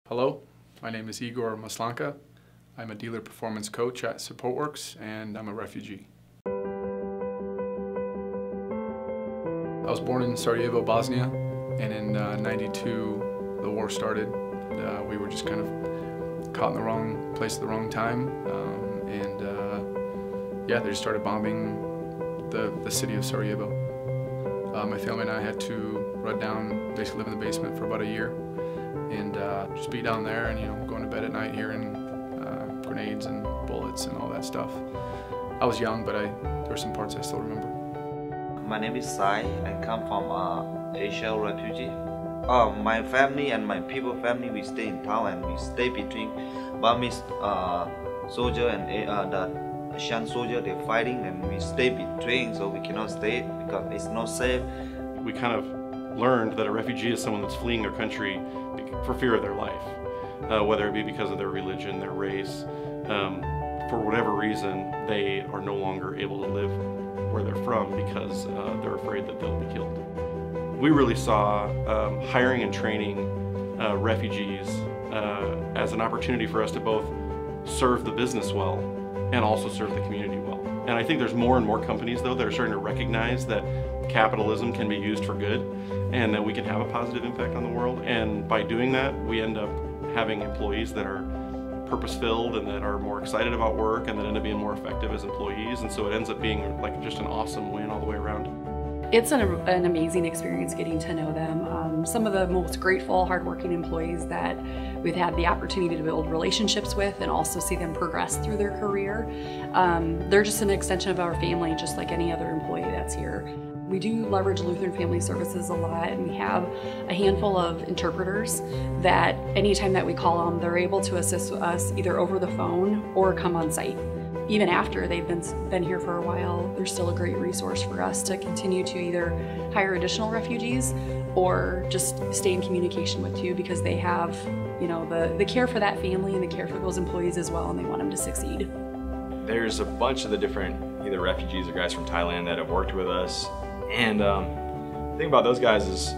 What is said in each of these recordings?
Hello, my name is IGOR MASLANKA. I'm a dealer performance coach at Supportworks, and I'm a refugee. I was born in Sarajevo, Bosnia, and in '92 the war started. We were just kind of caught in the wrong place at the wrong time, yeah, they just started bombing the city of Sarajevo. My family and I had to run down, basically live in the basement for about a year, and just be down there and, going to bed at night hearing grenades and bullets and all that stuff. I was young, but there were some parts I still remember. My name is Sai. I come from Asia refugee. My family and my people family, we stay in Thailand. We stay between Burmese soldier and the Asian soldier. They're fighting, and we stay between, so we cannot stay because it's not safe. We kind of learned that a refugee is someone that's fleeing their country for fear of their life, whether it be because of their religion, their race. For whatever reason, they are no longer able to live where they're from because they're afraid that they'll be killed. We really saw hiring and training refugees as an opportunity for us to both serve the business well and also serve the community well. And I think there's more and more companies, though, that are starting to recognize that capitalism can be used for good and that we can have a positive impact on the world. And by doing that, we end up having employees that are purpose-filled and that are more excited about work and that end up being more effective as employees. And so it ends up being like just an awesome win all the way around. It's an amazing experience getting to know them. Some of the most grateful, hardworking employees that we've had the opportunity to build relationships with and also see them progress through their career. They're just an extension of our family, just like any other employee that's here. We do leverage Lutheran Family Services a lot, and we have a handful of interpreters that anytime that we call them, they're able to assist us either over the phone or come on site. Even after they've been here for a while, they're still a great resource for us to continue to either hire additional refugees or just stay in communication with you, because they have, the care for that family and the care for those employees as well, and they want them to succeed. There's a bunch of the different either refugees or guys from Thailand that have worked with us, and the thing about those guys is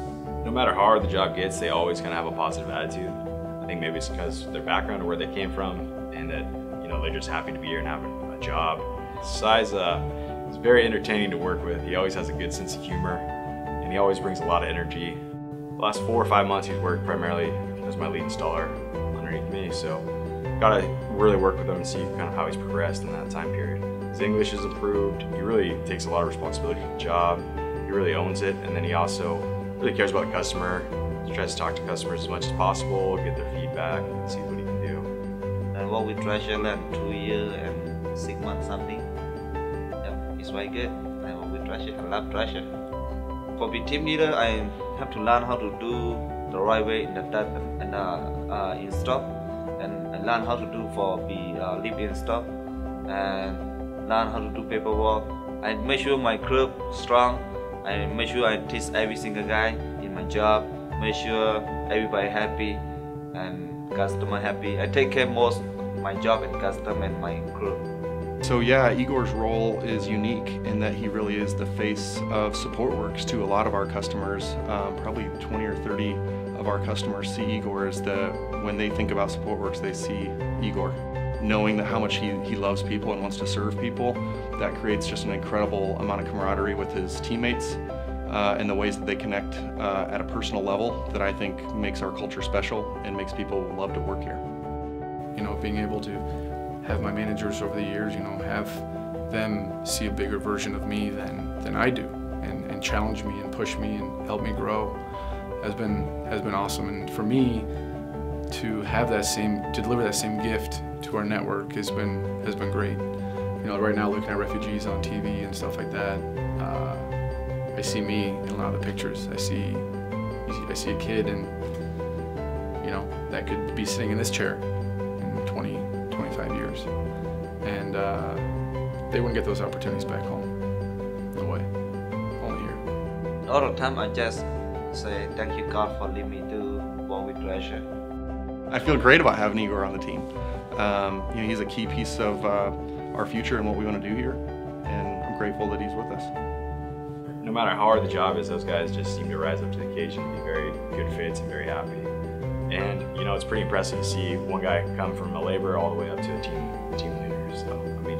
no matter how hard the job gets, they always kind of have a positive attitude. I think maybe it's because of their background or where they came from, and that they're just happy to be here and having a job. Sai's is very entertaining to work with. He always has a good sense of humor, and he always brings a lot of energy. The last 4 or 5 months he's worked primarily as my lead installer underneath me, so gotta really work with him and see kind of how he's progressed in that time period. His English has improved. He really takes a lot of responsibility for the job. He really owns it, and then he also really cares about the customer. He tries to talk to customers as much as possible, get their feedback, and see what he can do. I work with Thrasher like 2 years and 6 months something. Yep, it's very good. I work with Thrasher. I love Thrasher. For being team leader, I have to learn how to do the right way in in stock, and I learn how to do for live in stock, and learn how to do paperwork. I make sure my crew strong. I make sure I teach every single guy in my job. Make sure everybody happy and customer happy. I take care most of my job and customer and my crew. So yeah, Igor's role is unique in that he really is the face of Supportworks to a lot of our customers. Probably 20 or 30 of our customers see Igor as when they think about Supportworks, they see Igor. Knowing that how much he loves people and wants to serve people, that creates just an incredible amount of camaraderie with his teammates and the ways that they connect at a personal level that I think makes our culture special and makes people love to work here. Being able to have my managers over the years, have them see a bigger version of me than I do, and challenge me and push me and help me grow has been awesome. And for me to deliver that same gift to our network has been great. Right now looking at refugees on TV and stuff like that, I see me in a lot of the pictures. I see a kid, and that could be sitting in this chair in 20, 25 years, and they wouldn't get those opportunities back home. No way. Only here. All the time I just say thank you God for letting me do work with Thrasher. I feel great about having Igor on the team. He's a key piece of our future and what we want to do here, and I'm grateful that he's with us. No matter how hard the job is, those guys just seem to rise up to the occasion and be very good fits and very happy. And you know, it's pretty impressive to see one guy come from a laborer all the way up to a team leader. So I mean,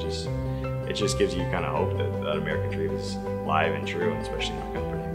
it just gives you kind of hope that American dream is live and true, and especially in our company.